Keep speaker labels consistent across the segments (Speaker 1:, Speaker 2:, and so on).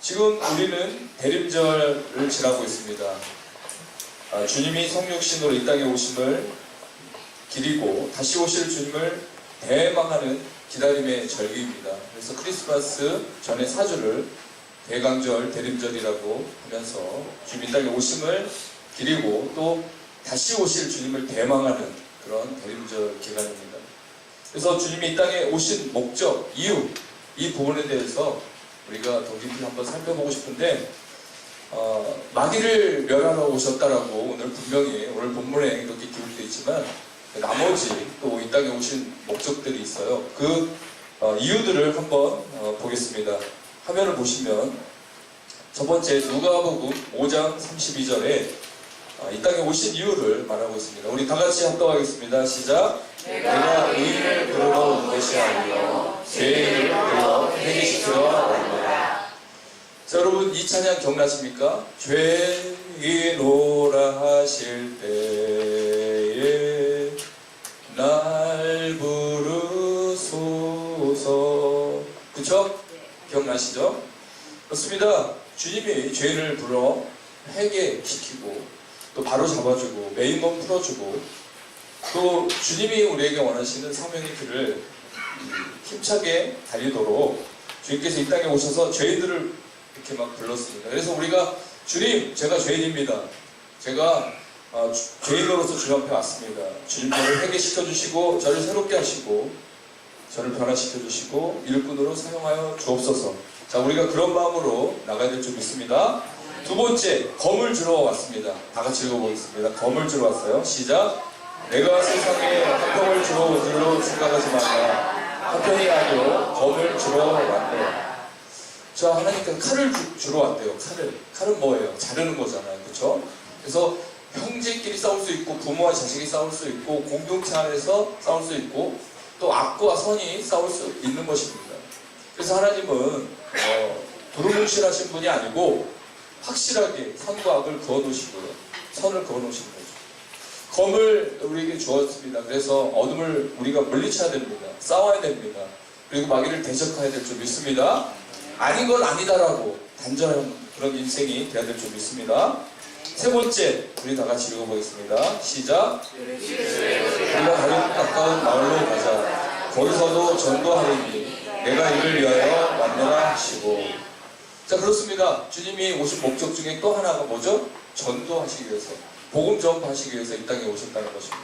Speaker 1: 지금 우리는 대림절을 지나고 있습니다. 주님이 성육신으로 이 땅에 오심을 기리고 다시 오실 주님을 대망하는 기다림의 절기입니다. 그래서 크리스마스 전에 4주를 대강절, 대림절이라고 하면서 주님 이 땅에 오심을 기리고 또 다시 오실 주님을 대망하는 그런 대림절 기간입니다. 그래서 주님이 이 땅에 오신 목적, 이유, 이 부분에 대해서 우리가 더 깊이 한번 살펴보고 싶은데 마귀를 멸하러 오셨다라고 오늘 분명히 오늘 본문에 이렇게 기록되어 있지만 나머지 또 이 땅에 오신 목적들이 있어요. 그 이유들을 한번 보겠습니다. 화면을 보시면 첫 번째 누가복음 5장 32절에 이 땅에 오신 이유를 말하고 있습니다. 우리 다 같이 합독하겠습니다. 시작. 내가 의인을 부르러 온 것이 아니요 죄인을 부르러 회개시키러 왔노라. 자, 여러분 이 찬양 기억나십니까? 죄인오라 하실 때에 날 부르소서. 그쵸? 기억나시죠? 그렇습니다. 주님이 죄인을 불러 회개시키고 또 바로 잡아주고 메인 건 풀어주고 또 주님이 우리에게 원하시는 사명의 길을 힘차게 달리도록 주님께서 이 땅에 오셔서 죄인들을 이렇게 막 불렀습니다. 그래서 우리가 주님, 제가 죄인입니다. 제가 죄인으로서 주님 앞에 왔습니다. 주님 저를 회개시켜 주시고 저를 새롭게 하시고 저를 변화시켜 주시고 일꾼으로 사용하여 주옵소서. 자, 우리가 그런 마음으로 나가야 될 줄 믿습니다. 두 번째, 검을 주러 왔습니다. 다 같이 읽어보겠습니다. 검을 주러 왔어요. 시작. 내가 세상에 한평을 주러 온 줄로 생각하지 말라. 한평이 아니요 검을 주러 왔네. 자, 하나님께서 칼을 주러 왔대요. 칼은 뭐예요? 자르는 거잖아요. 그렇죠? 그래서 형제끼리 싸울 수 있고 부모와 자식이 싸울 수 있고 공동체 안에서 싸울 수 있고 또 악과 선이 싸울 수 있는 것입니다. 그래서 하나님은 두루뭉실하신 분이 아니고 확실하게 선과 악을 그어놓으시고요. 선을 그어놓으신 거죠. 검을 우리에게 주었습니다. 그래서 어둠을 우리가 물리쳐야 됩니다. 싸워야 됩니다. 그리고 마귀를 대적해야 될 줄 믿습니다. 아닌 건 아니다라고 단절한 그런 인생이 되어야 될 줄 믿습니다. 세 번째, 우리 다 같이 읽어보겠습니다. 시작. 우리가 다른 가까운 마을로 가자. 거기서도 전도하리니 내가 이를 위하여 왔노라 하시고. 자, 그렇습니다. 주님이 오신 목적 중에 또 하나가 뭐죠? 전도하시기 위해서, 복음 전파하시기 위해서 이 땅에 오셨다는 것입니다.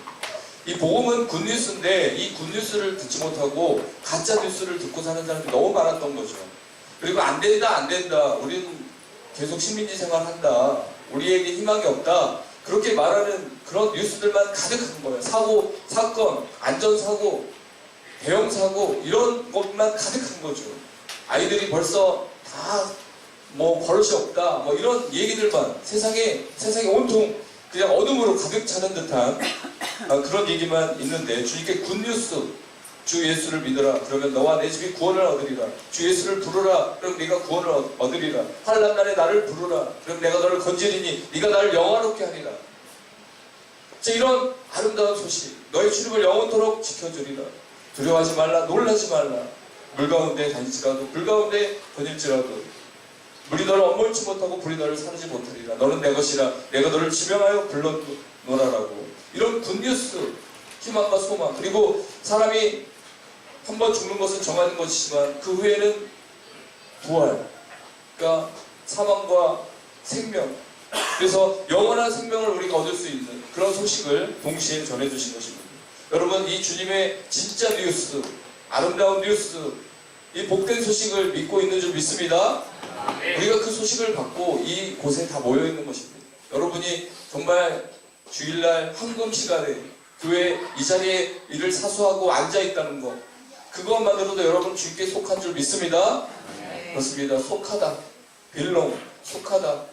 Speaker 1: 이 복음은 굿뉴스인데 이 굿뉴스를 듣지 못하고 가짜 뉴스를 듣고 사는 사람들이 너무 많았던 거죠. 그리고 안 된다 우리는 계속 식민지 생활한다, 우리에게 희망이 없다, 그렇게 말하는 그런 뉴스들만 가득한 거예요. 사고, 사건, 안전사고, 대형사고 이런 것만 가득한 거죠. 아이들이 벌써 다 버릇이 없다 이런 얘기들만 세상에 온통 그냥 어둠으로 가득 차는 듯한 그런 얘기만 있는데 주님께 굿뉴스, 주 예수를 믿어라 그러면 너와 내 집이 구원을 얻으리라. 주 예수를 부르라 그럼 네가 구원을 얻으리라. 환난 날에 나를 부르라 그럼 내가 너를 건지리니 네가 나를 영화롭게 하리라. 자, 이런 아름다운 소식, 너의 주님을 영원토록 지켜주리라. 두려워하지 말라, 놀라지 말라. 물 가운데 다닐지라도 불 가운데 거닐지라도 물이 너를 엄몰치 못하고 불이 너를 사르지 못하리라. 너는 내 것이라 내가 너를 지명하여 불러노라라고. 이런 굿뉴스, 희망과 소망. 그리고 사람이 한번 죽는 것은 정하는 것이지만 그 후에는 부활, 그러니까 사망과 생명, 그래서 영원한 생명을 우리가 얻을 수 있는 그런 소식을 동시에 전해주신 것입니다. 여러분, 이 주님의 진짜 뉴스, 아름다운 뉴스, 이 복된 소식을 믿고 있는 줄 믿습니다. 우리가 그 소식을 받고 이 곳에 다 모여있는 것입니다. 여러분이 정말 주일날 황금 시간에 교회 이 자리에 이를 사수하고 앉아있다는 것, 그것만으로도 여러분 주님께 속한 줄 믿습니다. 그렇습니다. 속하다, 빌롱, 속하다.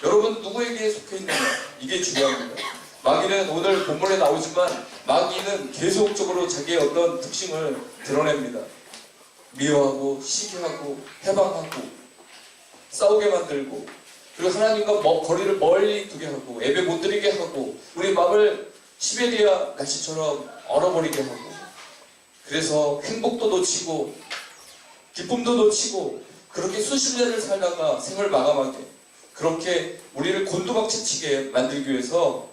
Speaker 1: 여러분 누구에게 속해있느냐, 이게 중요합니다. 마귀는 오늘 본문에 나오지만 마귀는 계속적으로 자기의 어떤 특징을 드러냅니다. 미워하고 시기하고 해방하고 싸우게 만들고, 그리고 하나님과 거리를 멀리 두게 하고 예배 못 드리게 하고 우리 마음을 시베리아 날씨처럼 얼어버리게 하고, 그래서 행복도 놓치고 기쁨도 놓치고 그렇게 수십 년을 살다가 생을 마감하게, 그렇게 우리를 곤두박질치게 만들기 위해서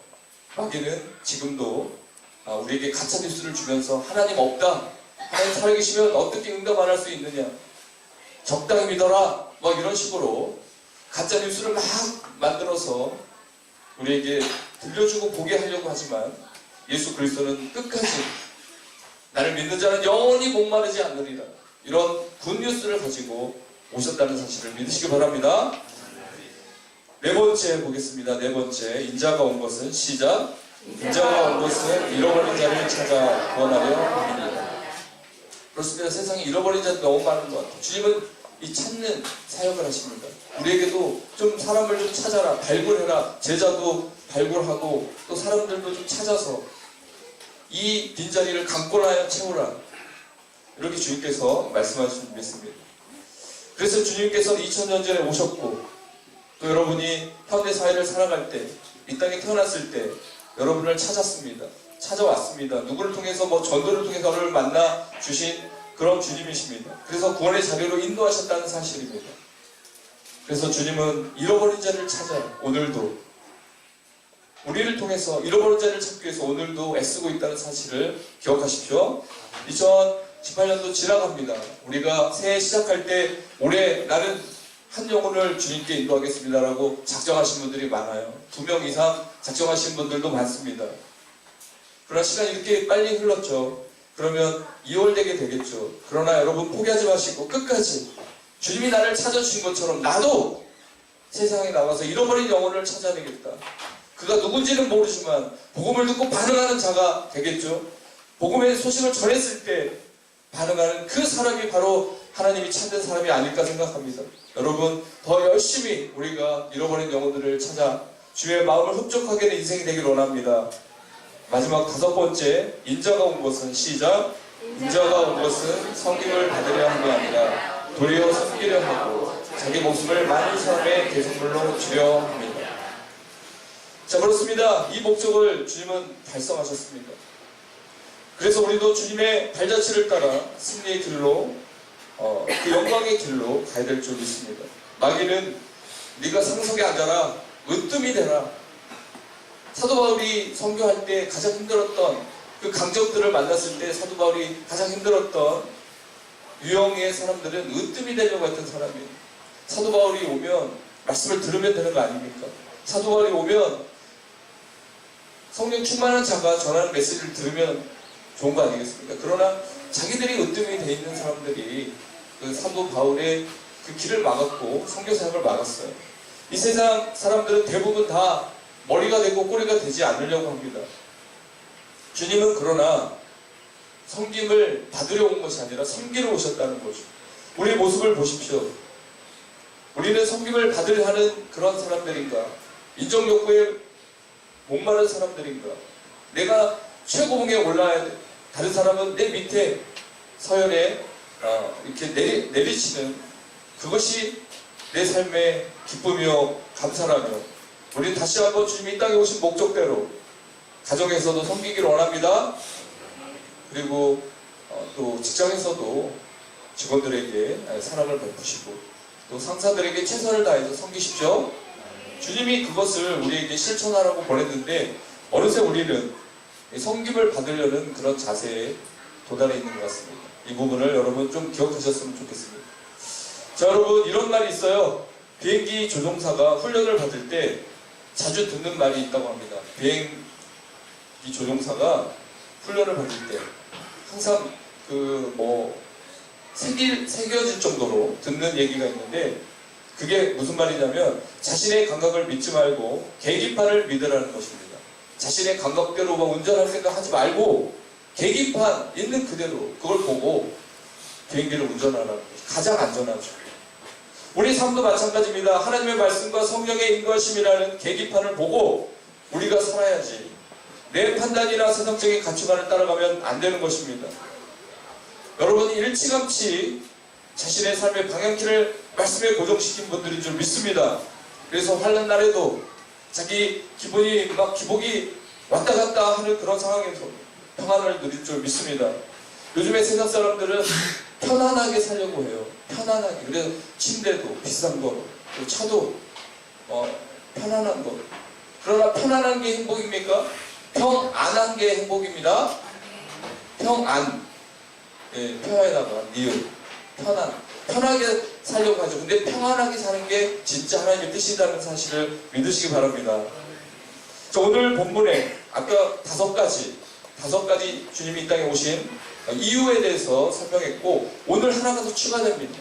Speaker 1: 마귀는 지금도 우리에게 가짜 뉴스를 주면서 하나님 없다, 하나님 살아계시면 어떻게 응답 안 할 수 있느냐, 적당히 믿어라, 막 이런 식으로 가짜 뉴스를 막 만들어서 우리에게 들려주고 보게 하려고 하지만, 예수 그리스도는 끝까지 나를 믿는 자는 영원히 목마르지 않으리라, 이런 굿뉴스를 가지고 오셨다는 사실을 믿으시기 바랍니다. 네 번째 보겠습니다. 네 번째, 인자가 온 것은, 시작. 인자가 온 것은 잃어버린 자를 찾아 구원하려 함이니라. 그렇습니다. 세상에 잃어버린 자들이 너무 많은 것 같아요. 주님은 이 찾는 사역을 하십니다. 우리에게도 좀 사람을 좀 찾아라, 발굴해라, 제자도 발굴하고 또 사람들도 좀 찾아서 이 빈자리를 강권하여 채우라, 이렇게 주님께서 말씀하시는 믿습니다. 그래서 주님께서 2000년 전에 오셨고, 또 여러분이 현대 사회를 살아갈 때, 이 땅에 태어났을 때 여러분을 찾았습니다. 찾아왔습니다. 누구를 통해서, 전도를 통해서 너를 만나 주신 그런 주님이십니다. 그래서 구원의 자리로 인도하셨다는 사실입니다. 그래서 주님은 잃어버린 자를 찾아 오늘도, 우리를 통해서 잃어버린 자를 찾기 위해서 오늘도 애쓰고 있다는 사실을 기억하십시오. 2018년도 지나갑니다. 우리가 새해 시작할 때 올해 나는 한 영혼을 주님께 인도하겠습니다라고 작정하신 분들이 많아요. 2명 이상 작정하신 분들도 많습니다. 그러나 시간이 이렇게 빨리 흘렀죠. 그러면 2월 되게 되겠죠. 그러나 여러분 포기하지 마시고 끝까지 주님이 나를 찾아주신 것처럼 나도 세상에 나가서 잃어버린 영혼을 찾아내겠다. 그가 누군지는 모르지만 복음을 듣고 반응하는 자가 되겠죠. 복음의 소식을 전했을 때 반응하는 그 사람이 바로 하나님이 찾는 사람이 아닐까 생각합니다. 여러분, 더 열심히 우리가 잃어버린 영혼들을 찾아 주의 마음을 흡족하게 하는 인생이 되길 원합니다. 마지막 5번째, 인자가 온 것은, 시작. 인자가 온 것은 섬김을 받으려 함이 아니라 도리어 섬기려 하고 자기 목숨을 많은 사람의 대속물로 주려 합니다. 자, 그렇습니다. 이 목적을 주님은 달성하셨습니다. 그래서 우리도 주님의 발자취를 따라 승리의 길로, 그 영광의 길로 가야 될 줄 믿습니다. 마귀는 네가 상석에 앉아라, 으뜸이 되라. 사도 바울이 선교할 때 가장 힘들었던 그 강적들을 만났을 때 사도 바울이 가장 힘들었던 유형의 사람들은 으뜸이 되려고 했던 사람이에요. 사도 바울이 오면 말씀을 들으면 되는 거 아닙니까? 사도 바울이 오면 성령 충만한 자가 전하는 메시지를 들으면 좋은 거 아니겠습니까? 그러나 자기들이 으뜸이 돼 있는 사람들이 그 사도 바울의 그 길을 막았고 선교 사역을 막았어요. 이 세상 사람들은 대부분 다 머리가 되고 꼬리가 되지 않으려고 합니다. 주님은 그러나 섬김을 받으려 온 것이 아니라 섬기러 오셨다는 거죠. 우리의 모습을 보십시오. 우리는 섬김을 받으려 하는 그런 사람들인가? 인정욕구에 목마른 사람들인가? 내가 최고봉에 올라야 돼. 다른 사람은 내 밑에 서열에 이렇게 내리치는 그것이 내 삶의 기쁨이요 감사라며, 우리는 다시 한번 주님이 이 땅에 오신 목적대로 가정에서도 섬기기를 원합니다. 그리고 또 직장에서도 직원들에게 사랑을 베푸시고 또 상사들에게 최선을 다해서 섬기십시오. 주님이 그것을 우리에게 실천하라고 보냈는데 어느새 우리는 섬김을 받으려는 그런 자세에 도달해 있는 것 같습니다. 이 부분을 여러분 좀 기억하셨으면 좋겠습니다. 자, 여러분, 이런 말이 있어요. 비행기 조종사가 훈련을 받을 때 자주 듣는 말이 있다고 합니다. 비행기 조종사가 훈련을 받을 때 항상 새겨질 정도로 듣는 얘기가 있는데, 그게 무슨 말이냐면 자신의 감각을 믿지 말고 계기판을 믿으라는 것입니다. 자신의 감각대로 운전할 생각하지 말고 계기판 있는 그대로 그걸 보고 비행기를 운전하라는 것이 가장 안전하죠. 우리 삶도 마찬가지입니다. 하나님의 말씀과 성령의 인도하심이라는 계기판을 보고 우리가 살아야지, 내 판단이나 세상적인 가치관을 따라가면 안 되는 것입니다. 여러분이 일찌감치 자신의 삶의 방향키를 말씀에 고정시킨 분들인 줄 믿습니다. 그래서 환난 날에도 자기 기복이 왔다 갔다 하는 그런 상황에서 평안을 누릴 줄 믿습니다. 요즘에 세상 사람들은 편안하게 살려고 해요. 편안하게. 그래서 침대도 비싼 거, 그리고 차도 편안한 거. 그러나 편안한 게 행복입니까? 평안한 게 행복입니다. 평안. 예, 평안하다. 니은. 편하게 살려고 하죠. 근데 평안하게 사는 게 진짜 하나님의 뜻이라는 사실을 믿으시기 바랍니다. 자, 오늘 본문에 아까 다섯 가지 주님이 이 땅에 오신 이유에 대해서 설명했고, 오늘 하나가 더 추가됩니다.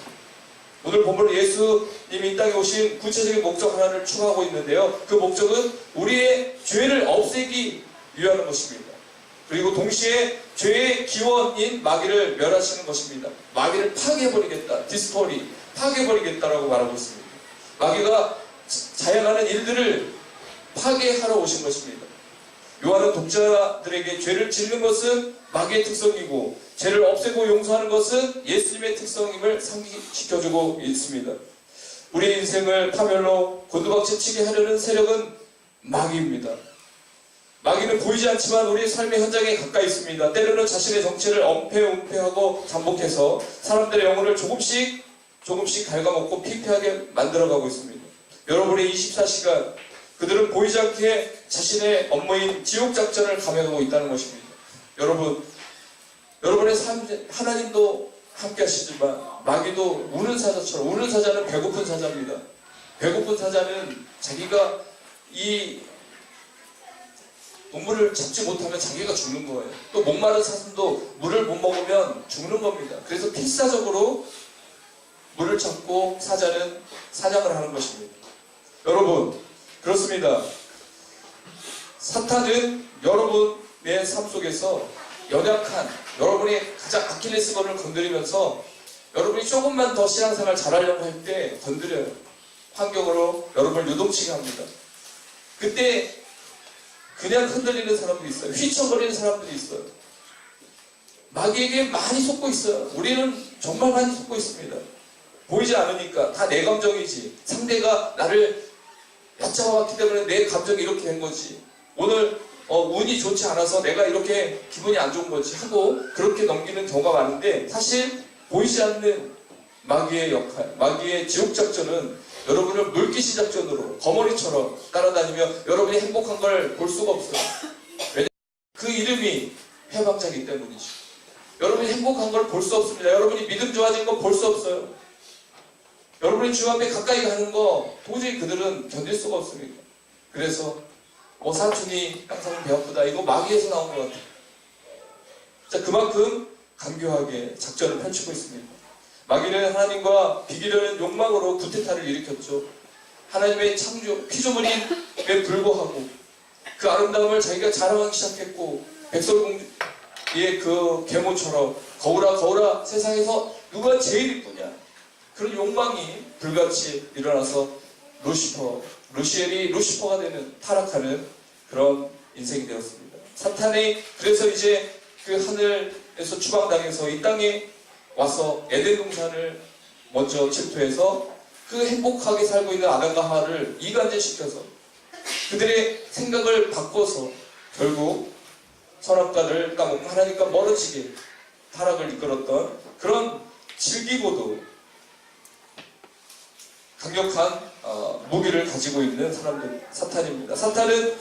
Speaker 1: 오늘 본문은 예수님이 이 땅에 오신 구체적인 목적 하나를 추가하고 있는데요. 그 목적은 우리의 죄를 없애기 위한 것입니다. 그리고 동시에 죄의 기원인 마귀를 멸하시는 것입니다. 마귀를 파괴해버리겠다. 디스포리, 파괴해버리겠다라고 말하고 있습니다. 마귀가 자행하는 일들을 파괴하러 오신 것입니다. 요한은 독자들에게 죄를 짓는 것은 마귀의 특성이고, 죄를 없애고 용서하는 것은 예수님의 특성임을 상기시켜주고 있습니다. 우리의 인생을 파멸로 곤두박질치게 하려는 세력은 마귀입니다. 마귀는 보이지 않지만 우리의 삶의 현장에 가까이 있습니다. 때로는 자신의 정체를 은폐하고 잠복해서 사람들의 영혼을 조금씩 갉아먹고 피폐하게 만들어가고 있습니다. 여러분의 24시간, 그들은 보이지 않게 자신의 업무인 지옥작전을 감행하고 있다는 것입니다. 여러분의 삶, 하나님도 함께 하시지만 마귀도 우는 사자처럼, 우는 사자는 배고픈 사자입니다. 배고픈 사자는 자기가 이 동물을 잡지 못하면 자기가 죽는 거예요. 또 목마른 사슴도 물을 못 먹으면 죽는 겁니다. 그래서 필사적으로 물을 찾고 사자는 사냥을 하는 것입니다. 여러분, 그렇습니다. 사탄은 여러분의 삶 속에서 연약한 여러분의 가장 아킬레스건을 건드리면서 여러분이 조금만 더 신앙생활 잘하려고 할 때 건드려요. 환경으로 여러분을 요동치게 합니다. 그때 그냥 흔들리는 사람도 있어요. 휘청거리는 사람들이 있어요. 마귀에게 많이 속고 있어요. 우리는 정말 많이 속고 있습니다. 보이지 않으니까 다 내 감정이지. 상대가 나를 얕잡아왔기 때문에 내 감정이 이렇게 된 거지. 오늘 운이 좋지 않아서 내가 이렇게 기분이 안 좋은 거지 하고 그렇게 넘기는 경우가 많은데, 사실 보이지 않는 마귀의 역할, 마귀의 지옥작전은 여러분을 물귀시 작전으로 거머리처럼 따라다니며 여러분이 행복한 걸 볼 수가 없어요. 왜냐하면 그 이름이 해방자이기 때문이죠. 여러분이 행복한 걸 볼 수 없습니다. 여러분이 믿음 좋아진 거 볼 수 없어요. 여러분이 주 앞에 가까이 가는 거 도저히 그들은 견딜 수가 없습니다. 그래서 사촌이 항상 배 아프다, 이거 마귀에서 나온 것 같아요. 자, 그만큼 강교하게 작전을 펼치고 있습니다. 마귀는 하나님과 비기려는 욕망으로 구테타를 일으켰죠. 하나님의 창조, 피조물임에 불구하고 그 아름다움을 자기가 자랑하기 시작했고, 백설공주의 그 계모처럼 거울아 세상에서 누가 제일 이쁘냐, 그런 욕망이 불같이 일어나서 루시엘이 루시퍼가 되는, 타락하는 그런 인생이 되었습니다. 사탄이 그래서 이제 그 하늘에서 추방당해서 이 땅에 와서 에덴 동산을 먼저 침투해서 그 행복하게 살고 있는 아담과 하와를 이간질시켜서 그들의 생각을 바꿔서 결국 선악과를 까먹고 하나님과 멀어지게 타락을 이끌었던 그런 질기고도 강력한 무기를 가지고 있는 사람들, 사탄입니다. 사탄은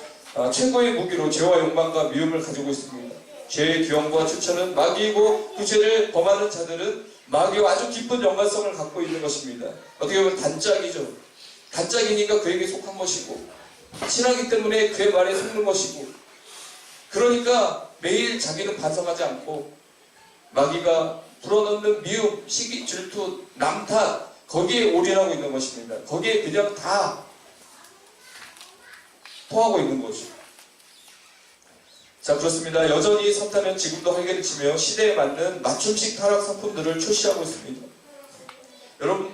Speaker 1: 최고의 무기로 죄와 욕망과 미움을 가지고 있습니다. 죄의 기원과 추천은 마귀이고, 그 죄를 범하는 자들은 마귀와 아주 깊은 연관성을 갖고 있는 것입니다. 어떻게 보면 단짝이죠. 단짝이니까 그에게 속한 것이고, 친하기 때문에 그의 말에 속는 것이고, 그러니까 매일 자기는 반성하지 않고 마귀가 불어넣는 미움, 시기, 질투, 남탓, 거기에 올인하고 있는 것입니다. 거기에 그냥 다 토하고 있는 것이죠. 자, 그렇습니다. 여전히 사탄은 지금도 활개를 치며 시대에 맞는 맞춤식 타락 상품들을 출시하고 있습니다. 여러분,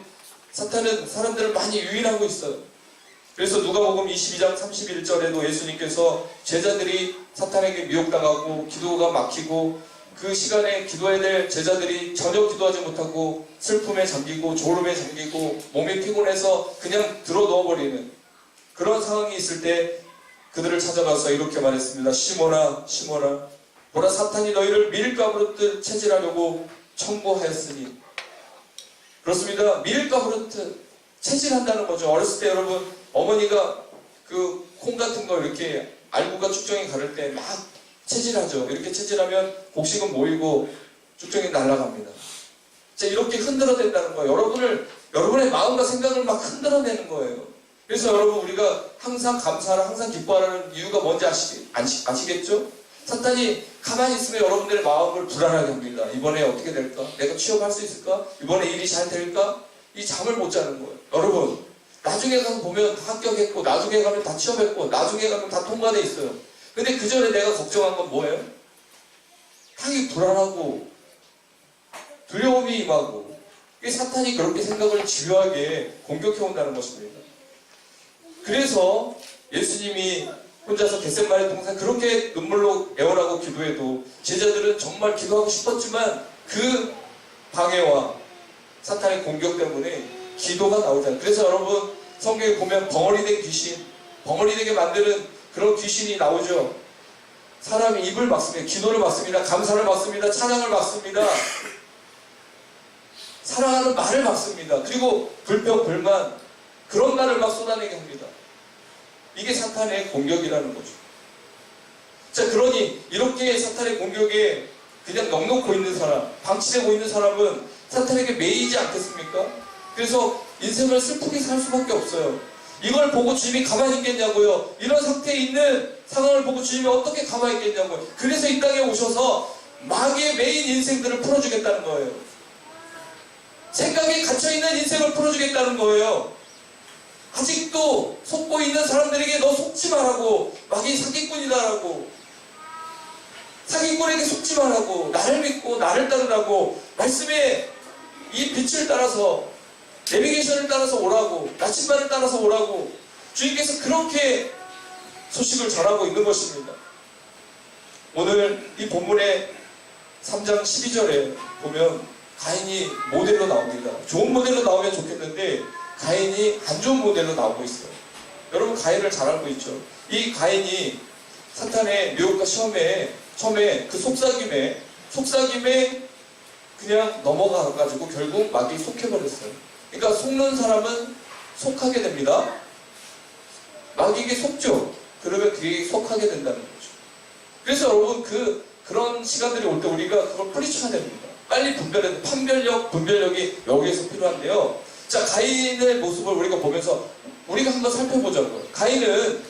Speaker 1: 사탄은 사람들을 많이 유인하고 있어요. 그래서 누가복음 22장 31절에도 예수님께서 제자들이 사탄에게 미혹당하고 기도가 막히고 그 시간에 기도해야 될 제자들이 전혀 기도하지 못하고 슬픔에 잠기고 졸음에 잠기고 몸이 피곤해서 그냥 들어 누워버리는 그런 상황이 있을 때 그들을 찾아가서 이렇게 말했습니다. 시몬아, 시몬아, 보라 사탄이 너희를 밀가부르듯 체질하려고 청구하였으니. 그렇습니다. 밀과 후르트 체질한다는 거죠. 어렸을 때 여러분 어머니가 그 콩 같은 거 이렇게 알구가 쭉정이 가를 때 막 체질하죠. 이렇게 체질하면 곡식은 모이고 쭉정이 날아갑니다. 자, 이렇게 흔들어댄다는 거예요. 여러분의 마음과 생각을 막 흔들어내는 거예요. 그래서 여러분 우리가 항상 감사하라, 항상 기뻐하라는 이유가 뭔지 아시겠죠? 사탄이 가만히 있으면 여러분들의 마음을 불안하게 합니다. 이번에 어떻게 될까? 내가 취업할 수 있을까? 이번에 일이 잘 될까? 이 잠을 못 자는 거예요. 여러분 나중에 가서 보면 다 합격했고, 나중에 가면 다 취업했고, 나중에 가면 다 통과돼 있어요. 근데 그 전에 내가 걱정한 건 뭐예요? 당연히 불안하고 두려움이 임하고, 사탄이 그렇게 생각을 집요하게 공격해온다는 것입니다. 그래서 예수님이 혼자서 겟세마네 동산 그렇게 눈물로 애원하고 기도해도 제자들은 정말 기도하고 싶었지만 그 방해와 사탄의 공격 때문에 기도가 나오지 않아요. 그래서 여러분 성경에 보면 벙어리 된 귀신, 벙어리 되게 만드는 그런 귀신이 나오죠. 사람이 입을 막습니다. 기도를 막습니다. 감사를 막습니다. 찬양을 막습니다. 사랑하는 말을 막습니다. 그리고 불평, 불만 그런 말을 막 쏟아내게 합니다. 이게 사탄의 공격이라는 거죠. 자, 그러니 이렇게 사탄의 공격에 그냥 넉넉고 있는 사람, 방치되고 있는 사람은 사탄에게 매이지 않겠습니까? 그래서 인생을 슬프게 살 수밖에 없어요. 이걸 보고 주님이 가만히 있겠냐고요. 이런 상태에 있는 상황을 보고 주님이 어떻게 가만히 있겠냐고요. 그래서 이 땅에 오셔서 마귀의 매인 인생들을 풀어주겠다는 거예요. 생각에 갇혀있는 인생을 풀어주겠다는 거예요. 아직도 속고 있는 사람들에게 너 속지 말라고, 마귀 사기꾼이다라고, 사기꾼에게 속지 말라고, 나를 믿고 나를 따르라고, 말씀에 이 빛을 따라서, 내비게이션을 따라서 오라고, 나침반을 따라서 오라고 주님께서 그렇게 소식을 전하고 있는 것입니다. 오늘 이 본문의 3장 12절에 보면 가인이 모델로 나옵니다. 좋은 모델로 나오면 좋겠는데 가인이 안 좋은 모델로 나오고 있어요. 여러분 가인을 잘 알고 있죠. 이 가인이 사탄의 유혹과 시험에 처음에 그 속삭임에 그냥 넘어가가지고 결국 마귀에 속해버렸어요. 그러니까 속는 사람은 속하게 됩니다. 마귀에게 속죠. 그러면 그게 속하게 된다는 거죠. 그래서 여러분 그런 시간들이 올 때 우리가 그걸 뿌리쳐야 됩니다. 빨리 판별력, 분별력이 여기에서 필요한데요. 자, 가인의 모습을 우리가 보면서 우리가 한번 살펴보자고요. 가인은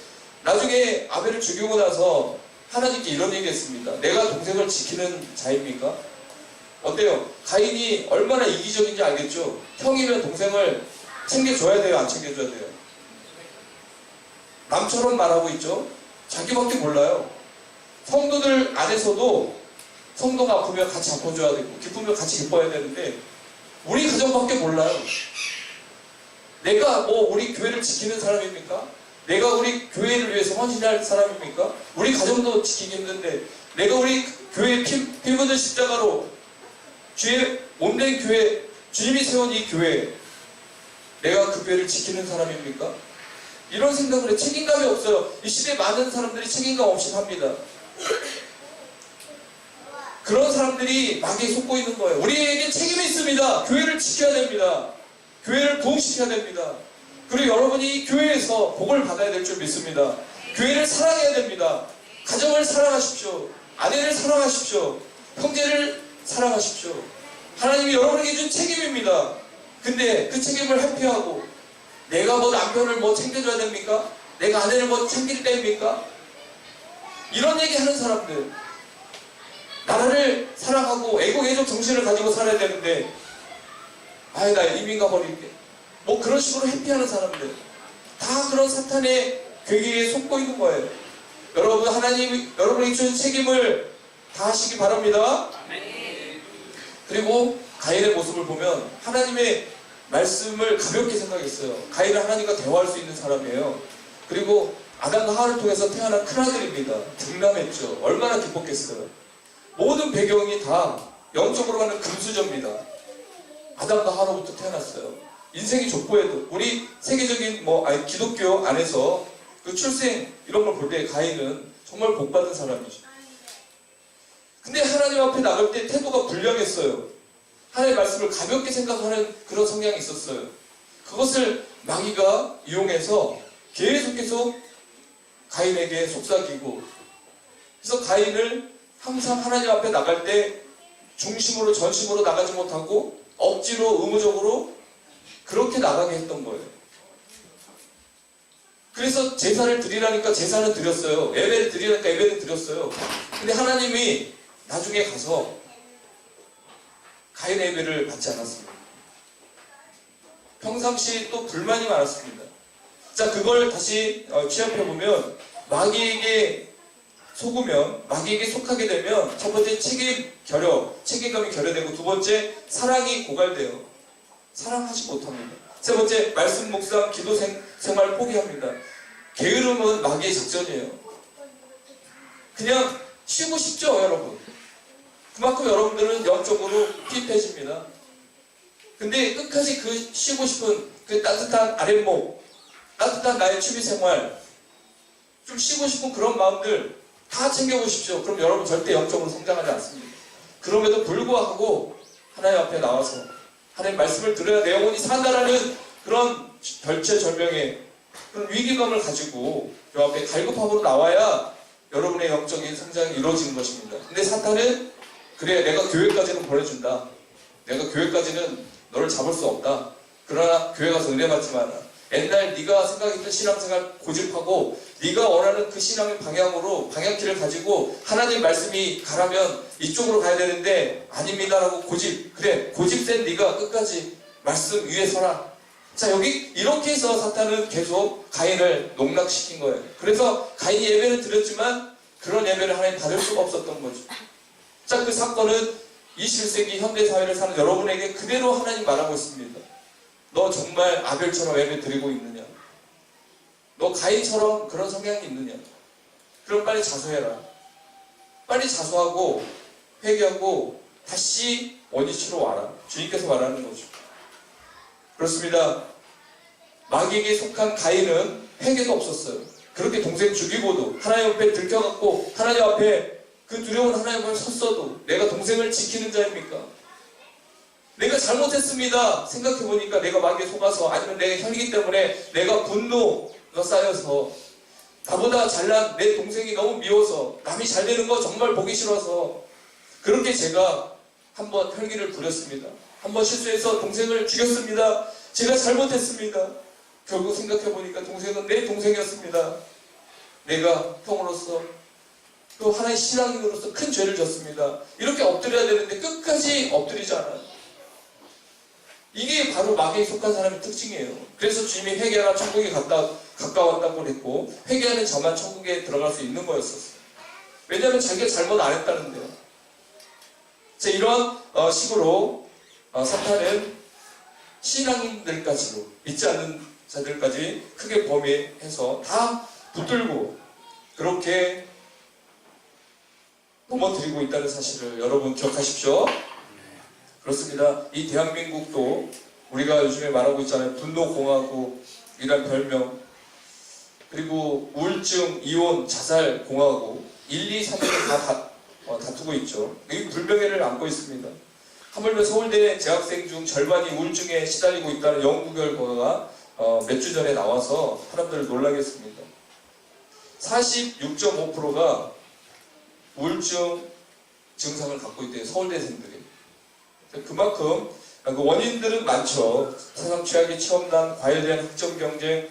Speaker 1: 나중에 아벨을 죽이고 나서 하나님께 이런 얘기했습니다. 내가 동생을 지키는 자입니까? 어때요? 가인이 얼마나 이기적인지 알겠죠? 형이면 동생을 챙겨줘야 돼요? 안 챙겨줘야 돼요? 남처럼 말하고 있죠? 자기밖에 몰라요. 성도들 안에서도 성도가 아프면 같이 아파줘야 되고 기쁘면 같이 기뻐해야 되는데 우리 가정밖에 몰라요. 내가 우리 교회를 지키는 사람입니까? 내가 우리 교회를 위해서 헌신할 사람입니까? 우리 가정도 지키기 힘든데 내가 우리 교회 피 묻은 십자가로 주의 몸된 교회, 주님이 세운 이 교회, 내가 그 교회를 지키는 사람입니까? 이런 생각을 해. 책임감이 없어요. 이 시대에 많은 사람들이 책임감 없이 삽니다. 그런 사람들이 마귀에 속고 있는 거예요. 우리에게 책임이 있습니다. 교회를 지켜야 됩니다. 교회를 부흥시켜야 됩니다. 그리고 여러분이 이 교회에서 복을 받아야 될 줄 믿습니다. 교회를 사랑해야 됩니다. 가정을 사랑하십시오. 아내를 사랑하십시오. 형제를 사랑하십시오. 하나님이 여러분에게 준 책임입니다. 근데 그 책임을 회피하고 내가 남편을 챙겨줘야 됩니까? 내가 아내를 챙길 때입니까? 이런 얘기 하는 사람들, 나라를 사랑하고 애국애적 정신을 가지고 살아야 되는데 나 이민 가버릴게, 그런 식으로 회피하는 사람들, 다 그런 사탄의 괴계에 속고 있는 거예요. 여러분, 하나님이 여러분에게 준 책임을 다 하시기 바랍니다. 그리고 가인의 모습을 보면 하나님의 말씀을 가볍게 생각했어요. 가인은 하나님과 대화할 수 있는 사람이에요. 그리고 아담과 하와를 통해서 태어난 큰아들입니다. 등남했죠. 얼마나 기뻤겠어요. 모든 배경이 다 영적으로 가는 금수저입니다. 아담과 하와로부터 태어났어요. 인생이 족보에도 우리 세계적인 기독교 안에서 그 출생 이런 걸 볼 때 가인은 정말 복받은 사람이죠. 근데 하나님 앞에 나갈 때 태도가 불량했어요. 하나님의 말씀을 가볍게 생각하는 그런 성향이 있었어요. 그것을 마귀가 이용해서 계속 가인에게 속삭이고, 그래서 가인을 항상 하나님 앞에 나갈 때 중심으로 전심으로 나가지 못하고 억지로 의무적으로 그렇게 나가게 했던 거예요. 그래서 제사를 드리라니까 제사는 드렸어요. 예배를 드리라니까 예배를 드렸어요. 근데 하나님이 나중에 가서 가인의 예배를 받지 않았습니다. 평상시 또 불만이 많았습니다. 자, 그걸 다시 취합해보면, 마귀에게 속으면, 마귀에게 속하게 되면, 첫 번째 책임감이 결여되고, 두 번째 사랑이 고갈돼요. 사랑하지 못합니다. 세 번째, 말씀 묵상, 기도 생활 포기합니다. 게으름은 마귀의 작전이에요. 그냥 쉬고 싶죠, 여러분. 그만큼 여러분들은 영적으로 피폐해집니다. 근데 끝까지 그 쉬고 싶은 그 따뜻한 아랫목, 따뜻한 나의 취미생활, 좀 쉬고 싶은 그런 마음들 다 챙겨보십시오. 그럼 여러분 절대 영적으로 성장하지 않습니다. 그럼에도 불구하고 하나님 앞에 나와서 하나님 말씀을 들어야 내 영혼이 산다라는 그런 절체절명의 그런 위기감을 가지고 요 앞에 갈급함으로 나와야 여러분의 영적인 성장이 이루어지는 것입니다. 근데 사탄은, 그래, 내가 교회까지는 보내준다. 내가 교회까지는 너를 잡을 수 없다. 그러나 교회 가서 은혜 받지 마라. 옛날 네가 생각했던 신앙생활 고집하고 네가 원하는 그 신앙의 방향키를 가지고 하나님 말씀이 가라면 이쪽으로 가야 되는데 아닙니다라고 고집센 네가 끝까지 말씀 위에 서라. 자, 여기 이렇게 해서 사탄은 계속 가인을 농락시킨 거예요. 그래서 가인이 예배를 드렸지만 그런 예배를 하나님 받을 수가 없었던 거죠. 자, 그 사건은 21세기 현대사회를 사는 여러분에게 그대로 하나님 말하고 있습니다. 너 정말 아벨처럼 예배 드리고 있느냐? 너 가인처럼 그런 성향이 있느냐? 그럼 빨리 자수해라. 빨리 자수하고 회개하고 다시 원위치로 와라. 주님께서 말하는 거죠. 그렇습니다. 마귀에게 속한 가인은 회개가 없었어요. 그렇게 동생 죽이고도 하나님 앞에 들켜갖고 하나님 앞에 그 두려운 하나님 앞에 섰어도 내가 동생을 지키는 자입니까? 내가 잘못했습니다. 생각해보니까 내가 마귀에 속아서, 아니면 내 혈기 때문에 내가 분노가 쌓여서, 나보다 잘난 내 동생이 너무 미워서, 남이 잘 되는 거 정말 보기 싫어서 그렇게 제가 한번 혈기를 부렸습니다. 한번 실수해서 동생을 죽였습니다. 제가 잘못했습니다. 결국 생각해보니까 동생은 내 동생이었습니다. 내가 형으로서 또 하나의 신앙인으로서 큰 죄를 졌습니다. 이렇게 엎드려야 되는데 끝까지 엎드리지 않아요. 이게 바로 마귀에 속한 사람의 특징이에요. 그래서 주님이 회개하라 천국에 가까웠다고 그랬고, 회개하는 자만 천국에 들어갈 수 있는 거였었어요. 왜냐하면 자기가 잘못 안 했다는데요. 자, 이런 식으로 사탄은 신앙인들까지도, 믿지 않는 자들까지 크게 범위해서 다 붙들고 그렇게 넘어뜨리고 있다는 사실을 여러분 기억하십시오. 그렇습니다. 이 대한민국도 우리가 요즘에 말하고 있잖아요. 분노공화국이란 별명, 그리고 우울증, 이혼, 자살 공화국, 1, 2, 3위를 다 다투고 있죠. 이 불명예를 안고 있습니다. 하물며 서울대 재학생 중 절반이 우울증에 시달리고 있다는 연구 결과가 몇 주 전에 나와서 사람들을 놀라게 했습니다. 46.5%가 우울증 증상을 갖고 있대요. 서울대생들이. 그만큼 그 원인들은 많죠. 세상 최악의 체험난, 과열된 학점 경쟁,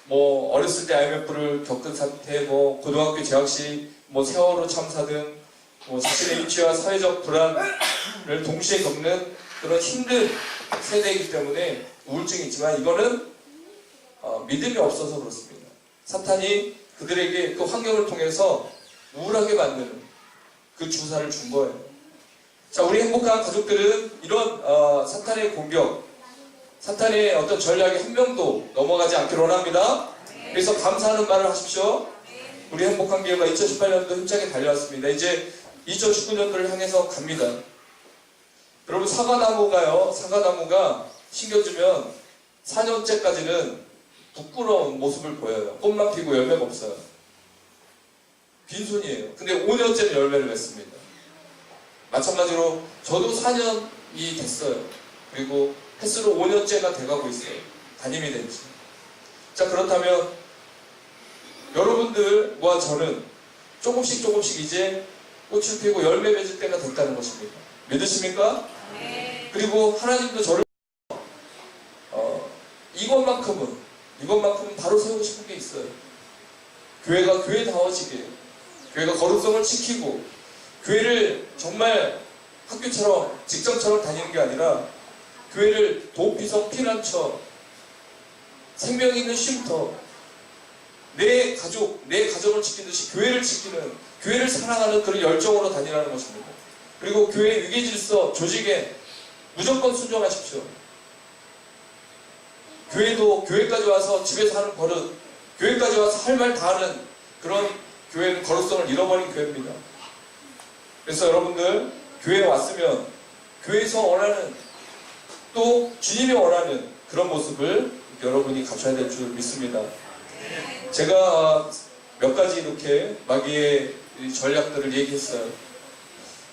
Speaker 1: 어렸을 때 IMF를 겪은 사태, 고등학교 재학 시 세월호 참사 등 자신의 위치와 사회적 불안을 동시에 겪는 그런 힘든 세대이기 때문에 우울증이 있지만, 이거는 믿음이 없어서 그렇습니다. 사탄이 그들에게 그 환경을 통해서 우울하게 만드는 그 주사를 준 거예요. 자, 우리 행복한 가족들은 이런 사탄의 공격, 사탄의 어떤 전략에 한 명도 넘어가지 않기를 원합니다. 그래서 감사하는 말을 하십시오. 우리 행복한 기회가 2018년도 힘차게 달려왔습니다. 이제 2019년도를 향해서 갑니다. 여러분, 사과나무가 심겨주면 4년째까지는 부끄러운 모습을 보여요. 꽃만 피고 열매가 없어요. 빈손이에요. 근데 5년째는 열매를 맺습니다. 마찬가지로 저도 4년 됐어요. 그리고 횟수로 5년째가 돼가고 있어요. 담임이 된 지. 자, 그렇다면 여러분들과 저는 조금씩 이제 꽃을 피우고 열매 맺을 때가 됐다는 것입니다. 믿으십니까?
Speaker 2: 네.
Speaker 1: 그리고 하나님도 저를 이것만큼은 바로 세우고 싶은 게 있어요. 교회가 교회다워지게, 교회가 거룩성을 지키고, 교회를 정말 학교처럼 직장처럼 다니는 게 아니라 교회를 도피성 피난처, 생명 있는 쉼터, 내 가정을 지키듯이 교회를 지키는, 교회를 사랑하는 그런 열정으로 다니라는 것입니다. 그리고 교회 위계질서, 조직에 무조건 순종하십시오. 교회도 교회까지 와서 집에서 하는 버릇, 교회까지 와서 할 말 다 하는 그런 교회는 거룩성을 잃어버린 교회입니다. 그래서 여러분들 교회에 왔으면 교회에서 원하는, 또 주님이 원하는 그런 모습을 여러분이 갖춰야 될 줄 믿습니다. 제가 몇 가지 이렇게 마귀의 전략들을 얘기했어요.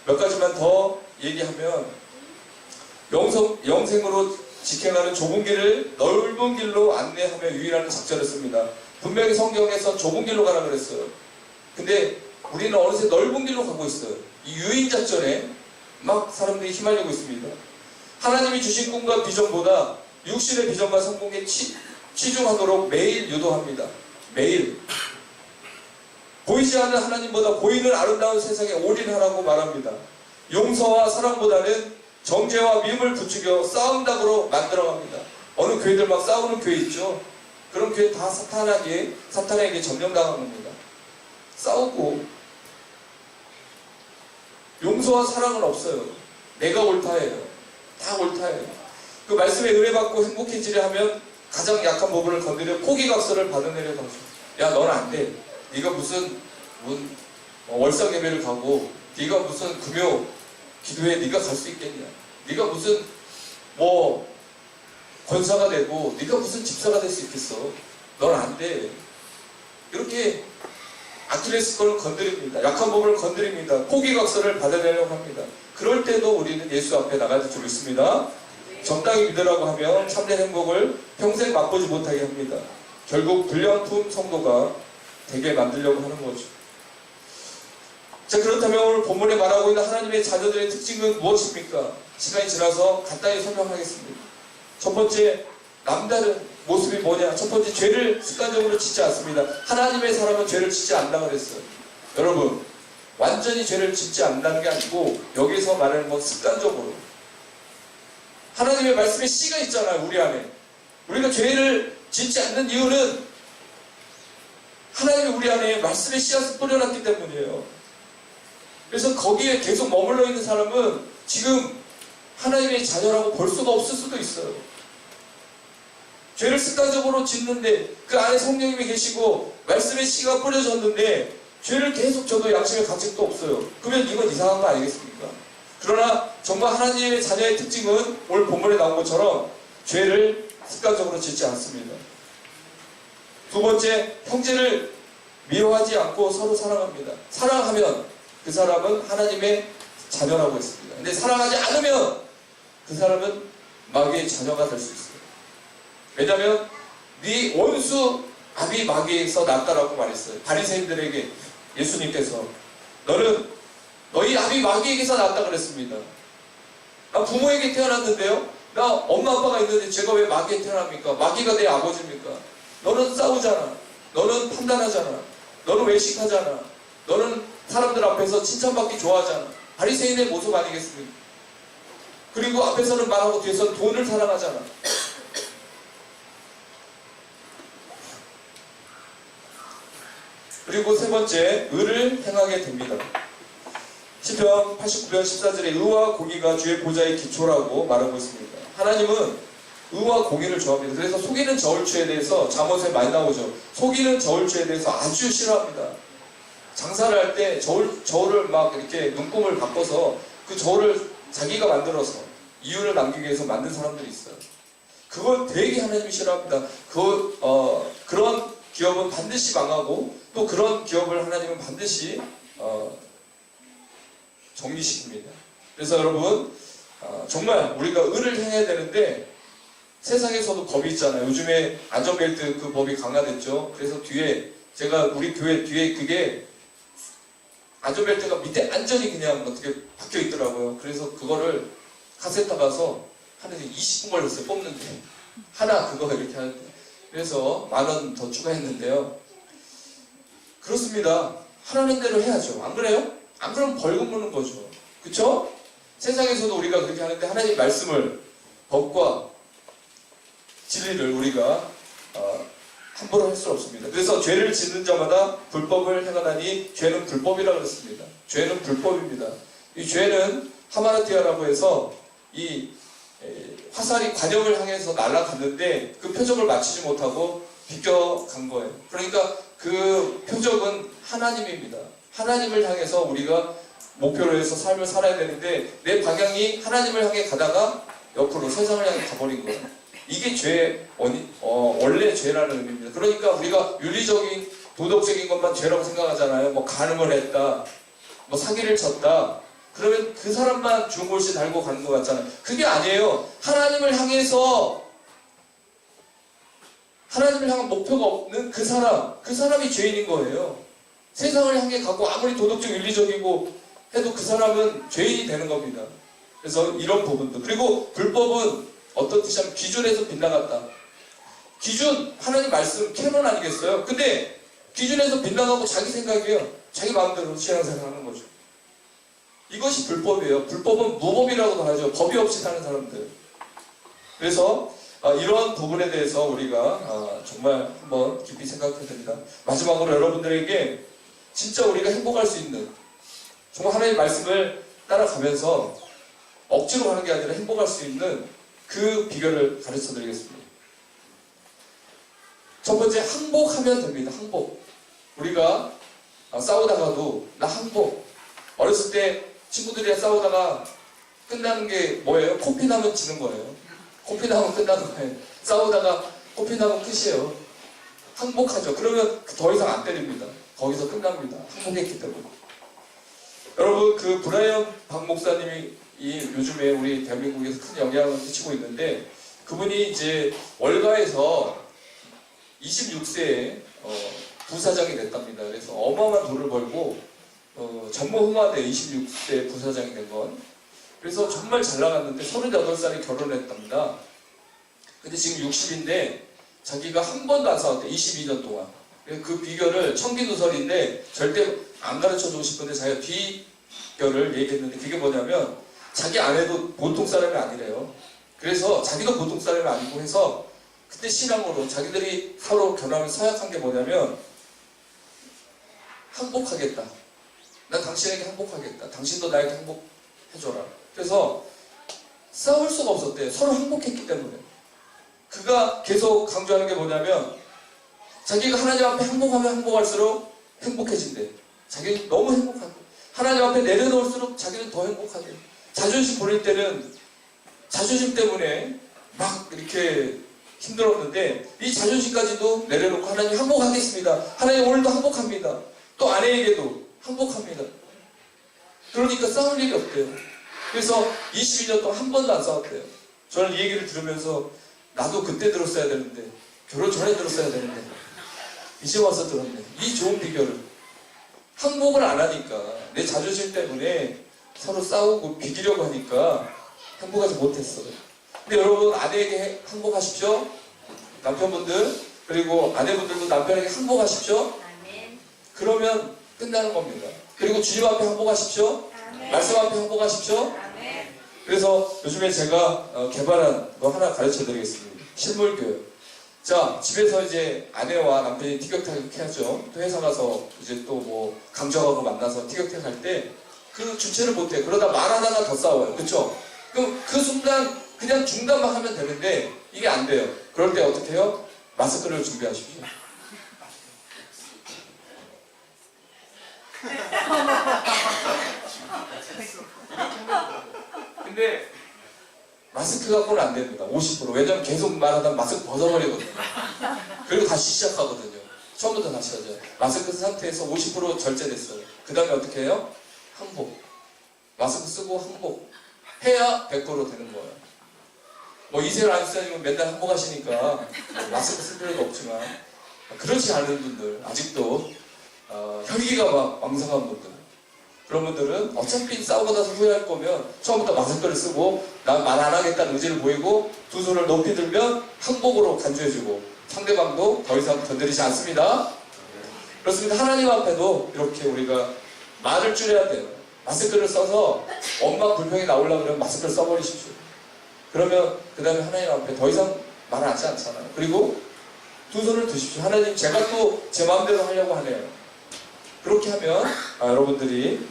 Speaker 1: 몇 가지만 더 얘기하면, 영생으로 직행하는 좁은 길을 넓은 길로 안내하며 유일하는 작전을 씁니다. 분명히 성경에서 좁은 길로 가라 그랬어요. 근데 우리는 어느새 넓은 길로 가고 있어요. 이 유인 작전에 막 사람들이 휘말리고 있습니다. 하나님이 주신 꿈과 비전보다 육신의 비전과 성공에 치중하도록 매일 유도합니다. 매일. 보이지 않는 하나님보다 보이는 아름다운 세상에 올인하라고 말합니다. 용서와 사랑보다는 정죄와 미움을 부추겨 싸움닭으로 만들어갑니다. 어느 교회들 막 싸우는 교회 있죠? 그런 교회 다 사탄에게 점령당한 겁니다. 싸우고, 용서와 사랑은 없어요. 내가 옳다예요. 다 옳다예요. 그 말씀에 은혜받고 행복해지려 하면 가장 약한 부분을 건드려 포기각서를 받아내려고 하죠. 야, 넌 안 돼. 네가 무슨 월상 예배를 가고, 네가 무슨 금요 기도에 네가 갈 수 있겠냐? 네가 무슨 권사가 되고 네가 무슨 집사가 될 수 있겠어? 넌 안 돼. 이렇게 아킬레스건을 건드립니다. 약한 부분을 건드립니다. 포기각서를 받아내려고 합니다. 그럴 때도 우리는 예수 앞에 나갈 줄 믿습니다. 적당히 믿으라고 하면 참된 행복을 평생 맛보지 못하게 합니다. 결국 불량품 성도가 되게 만들려고 하는 거죠. 자, 그렇다면 오늘 본문에 말하고 있는 하나님의 자녀들의 특징은 무엇입니까? 시간이 지나서 간단히 설명하겠습니다. 첫 번째, 남다른 모습이 뭐냐? 첫 번째, 죄를 습관적으로 짓지 않습니다. 하나님의 사람은 죄를 짓지 않는다고 그랬어요. 여러분, 완전히 죄를 짓지 않는다는 게 아니고 여기서 말하는 건 습관적으로. 하나님의 말씀에 씨가 있잖아요, 우리 안에. 우리가 죄를 짓지 않는 이유는 하나님이 우리 안에 말씀의 씨앗을 뿌려놨기 때문이에요. 그래서 거기에 계속 머물러 있는 사람은 지금 하나님의 자녀라고 볼 수가 없을 수도 있어요. 죄를 습관적으로 짓는데 그 안에 성령님이 계시고 말씀의 씨가 뿌려졌는데 죄를 계속 져도 양심의 가책도 없어요. 그러면 이건 이상한 거 아니겠습니까? 그러나 정말 하나님의 자녀의 특징은 오늘 본문에 나온 것처럼 죄를 습관적으로 짓지 않습니다. 두 번째, 형제를 미워하지 않고 서로 사랑합니다. 사랑하면 그 사람은 하나님의 자녀라고 했습니다. 근데 사랑하지 않으면 그 사람은 마귀의 자녀가 될 수 있어요. 왜냐하면 네 원수 아비 마귀에서 났다라고 말했어요. 바리새인들에게 예수님께서 너희 아비 마귀에게서 났다 그랬습니다. 나 부모에게 태어났는데요. 나 엄마 아빠가 있는데 제가 왜 마귀에 태어납니까? 마귀가 내 아버지입니까? 너는 싸우잖아. 너는 판단하잖아. 너는 외식하잖아. 너는 사람들 앞에서 칭찬받기 좋아하잖아. 바리새인의 모습 아니겠습니까? 그리고 앞에서는 말하고 뒤에서는 돈을 사랑하잖아. 그리고 세 번째, 의를 행하게 됩니다. 시편 89편 14절에 의와 공의가 주의 보좌의 기초라고 말하고 있습니다. 하나님은 의와 공의를 좋아합니다. 그래서 속이는 저울추에 대해서 잠언에 많이 나오죠. 속이는 저울추에 대해서 아주 싫어합니다. 장사를 할 때 저울을 막 이렇게 눈금을 바꿔서 그 저울을 자기가 만들어서 이유를 남기기 위해서 만든 사람들이 있어요. 그걸 되게 하나님이 싫어합니다. 그런 기업은 반드시 망하고 또 그런 기업을 하나님은 반드시 정리시킵니다. 그래서 여러분, 정말 우리가 의를 행해야 되는데 세상에서도 법이 있잖아요. 요즘에 안전벨트 그 법이 강화됐죠. 그래서 뒤에 제가 우리 교회 뒤에 그게 안전벨트가 밑에 안전이 그냥 어떻게 박혀 있더라고요. 그래서 그거를 카센터 가서 하는데 20분 걸렸어요. 뽑는데 하나 그거 이렇게 하는데 그래서 10,000원 더 추가했는데요. 그렇습니다. 하라는 대로 해야죠. 안 그래요? 안 그러면 벌금 무는 거죠. 그쵸? 세상에서도 우리가 그렇게 하는데 하나님 말씀을 법과 진리를 우리가 함부로 할 수 없습니다. 그래서 죄를 짓는 자마다 불법을 행하나니 죄는 불법이라고 했습니다. 죄는 불법입니다. 이 죄는 하마르티아라고 해서 이 화살이 관역을 향해서 날아갔는데 그 표적을 맞추지 못하고 비껴간 거예요. 그러니까 그 표적은 하나님입니다. 하나님을 향해서 우리가 목표로 해서 삶을 살아야 되는데 내 방향이 하나님을 향해 가다가 옆으로 세상을 향해 가버린 거예요. 이게 죄의 원래 죄라는 의미입니다. 그러니까 우리가 윤리적인 도덕적인 것만 죄라고 생각하잖아요. 뭐 간음을 했다, 뭐 사기를 쳤다. 그러면 그 사람만 중골씨 달고 가는 것 같잖아요. 그게 아니에요. 하나님을 향해서 하나님을 향한 목표가 없는 그 사람이 죄인인 거예요. 세상을 향해 가고 아무리 도덕적 윤리적이고 해도 그 사람은 죄인이 되는 겁니다. 그래서 이런 부분도. 그리고 불법은 어떤 뜻이냐면 기준에서 빗나갔다. 기준, 하나님 말씀 캐논 아니겠어요? 근데 기준에서 빗나가고 자기 생각이에요. 자기 마음대로 신앙생활 하는 거죠. 이것이 불법이에요. 불법은 무법이라고도 하죠. 법이 없이 사는 사람들. 그래서 이런 부분에 대해서 우리가 정말 한번 깊이 생각해야 됩니다. 마지막으로 여러분들에게 진짜 우리가 행복할 수 있는 정말 하나님의 말씀을 따라가면서 억지로 하는 게 아니라 행복할 수 있는 그 비결을 가르쳐 드리겠습니다. 첫 번째, 항복하면 됩니다. 항복. 우리가 싸우다가도 나 항복. 어렸을 때 친구들이랑 싸우다가 끝나는 게 뭐예요? 코피 나면 지는 거예요. 코피 나면 끝나는 거예요. 싸우다가 코피 나면 끝이에요. 항복하죠. 그러면 더 이상 안 때립니다. 거기서 끝납니다. 항복했기 때문에. 여러분, 그 브라이언 박 목사님이 요즘에 우리 대한민국에서 큰 영향을 끼치고 있는데 그분이 이제 월가에서 26세에 부사장이 됐답니다. 그래서 어마어마한 돈을 벌고 전무후무하대 26세 부사장이 된 건. 그래서 정말 잘 나갔는데 38살에 결혼했답니다. 근데 지금 60인데 자기가 한 번도 안 싸웠대. 22년 동안. 그 비결을 청기누설인데 절대 안 가르쳐주고 싶은데 자기가 비결을 얘기했는데 그게 뭐냐면 자기 아내도 보통 사람이 아니래요. 그래서 자기도 보통 사람이 아니고 해서 그때 신앙으로 자기들이 서로 결혼하면 서약한 게 뭐냐면 항복하겠다. 난 당신에게 항복하겠다. 당신도 나에게 항복해줘라. 그래서 싸울 수가 없었대요. 서로 항복했기 때문에. 그가 계속 강조하는 게 뭐냐면 자기가 하나님 앞에 항복하면 항복할수록 행복해진대. 자기는 너무 행복하대. 하나님 앞에 내려놓을수록 자기는 더 행복하대. 자존심 부릴 때는 자존심 때문에 막 이렇게 힘들었는데 이 자존심까지도 내려놓고 하나님 항복하겠습니다. 하나님 오늘도 항복합니다. 또 아내에게도 항복합니다. 그러니까 싸울 일이 없대요. 그래서 22년 동안 한 번도 안 싸웠대요. 저는 이 얘기를 들으면서 나도 그때 들었어야 되는데 결혼 전에 들었어야 되는데 이제 와서 들었네. 이 좋은 비결을. 항복을 안 하니까 내 자존심 때문에 서로 싸우고 비기려고 하니까 행복하지 못했어요. 근데 여러분 아내에게 항복하십시오. 남편분들 그리고 아내분들도 남편에게 항복하십시오. 그러면 끝나는 겁니다. 그리고 주님 앞에 항복하십시오. 말씀 앞에 항복하십시오. 그래서 요즘에 제가 개발한 거 하나 가르쳐 드리겠습니다. 실물교육. 자, 집에서 이제 아내와 남편이 티격태격 해야죠. 또 회사 가서 이제 또 뭐 강조하고 만나서 티격태격 할 때 그 주체를 못해. 그러다 말하다가 더 싸워요. 그쵸? 그럼 그 순간 그냥 중단만 하면 되는데 이게 안 돼요. 그럴 때 어떻게 해요? 마스크를 준비하십시오. 근데 마스크 갖고는 안 됩니다. 50%. 왜냐면 계속 말하다 마스크 벗어버리거든요. 그리고 다시 시작하거든요. 처음부터 다시 하죠. 마스크 상태에서 50% 절제됐어요. 그 다음에 어떻게 해요? 항복. 마스크 쓰고 항복. 해야 100%로 되는 거예요. 뭐 이세를 안 쓰시면 맨날 항복하시니까 마스크 쓸 필요도 없지만 그렇지 않은 분들, 아직도 혈기가 막 왕성한 분들, 그런 분들은 어차피 싸우고 나서 후회할 거면 처음부터 마스크를 쓰고 난 말 안 하겠다는 의지를 보이고 두 손을 높이 들면 항복으로 간주해주고 상대방도 더 이상 건드리지 않습니다. 그렇습니다. 하나님 앞에도 이렇게 우리가 말을 줄여야 돼요. 마스크를 써서 엄마 불평이 나오려고 그러면 마스크를 써버리십시오. 그러면 그 다음에 하나님 앞에 더 이상 말을 하지 않잖아요. 그리고 두 손을 드십시오. 하나님, 제가 또 제 마음대로 하려고 하네요. 그렇게 하면 여러분들이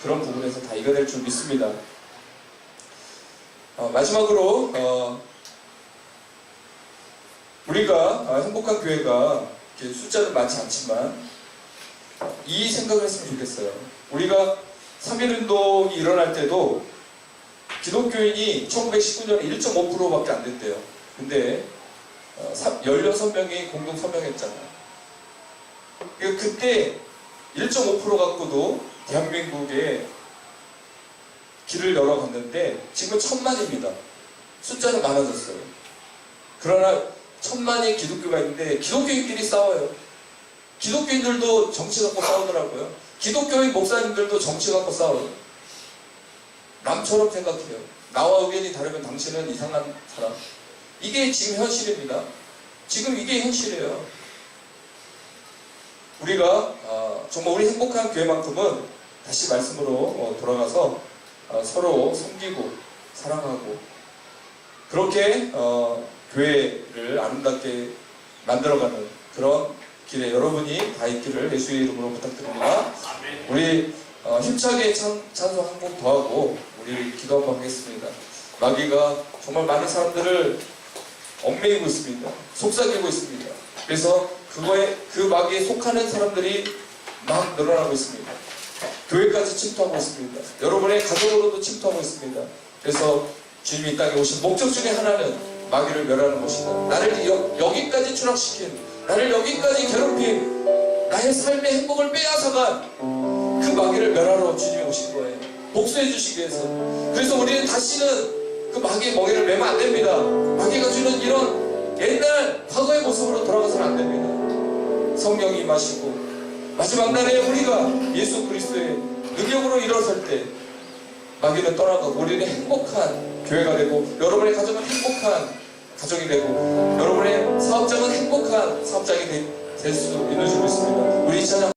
Speaker 1: 그런 부분에서 다 이겨낼 줄 믿습니다. 마지막으로 우리가 행복한 교회가 숫자는 많지 않지만 이 생각을 했으면 좋겠어요. 우리가 3.1운동이 일어날 때도 기독교인이 1919년에 1.5%밖에 안 됐대요. 근데 16명이 공동 서명했잖아요. 그때 1.5% 갖고도 대한민국에 길을 열어갔는데 지금 1000만입니다. 숫자는 많아졌어요. 그러나 1000만의 기독교가 있는데 기독교인끼리 싸워요. 기독교인들도 정치 갖고 싸우더라고요. 기독교인 목사님들도 정치 갖고 싸워요. 남처럼 생각해요. 나와 의견이 다르면 당신은 이상한 사람. 이게 지금 현실입니다. 지금 이게 현실이에요. 우리가 정말 우리 행복한 교회만큼은 다시 말씀으로 돌아가서 서로 섬기고 사랑하고 그렇게 교회를 아름답게 만들어가는 그런 길에 여러분이 다 있기를 예수의 이름으로 부탁드립니다. 우리 힘차게 찬송 한 곡 더 하고 우리 기도 한번 하겠습니다. 마귀가 정말 많은 사람들을 얽매이고 있습니다. 속삭이고 있습니다. 그래서 그 마귀에 속하는 사람들이 막 늘어나고 있습니다. 교회까지 침투하고 있습니다. 여러분의 가정으로도 침투하고 있습니다. 그래서 주님이 이 땅에 오신 목적 중에 하나는 마귀를 멸하는 것이다. 나를 여기까지 추락시킨, 나를 여기까지 괴롭힌, 나의 삶의 행복을 빼앗아간 그 마귀를 멸하러 주님이 오신 거예요. 복수해 주시기 위해서. 그래서 우리는 다시는 그 마귀의 멍에를 매면 안 됩니다. 마귀가 주는 이런 옛날 과거의 모습으로 돌아가서는 안 됩니다. 성령이 임하시고 마지막 날에 우리가 예수 그리스도의 능력으로 일어설 때 마귀는 떠나가고 우리는 행복한 교회가 되고 여러분의 가정은 행복한 가정이 되고 여러분의 사업장은 행복한 사업장이 될 수 있는 줄 믿습니다. 우리 찬양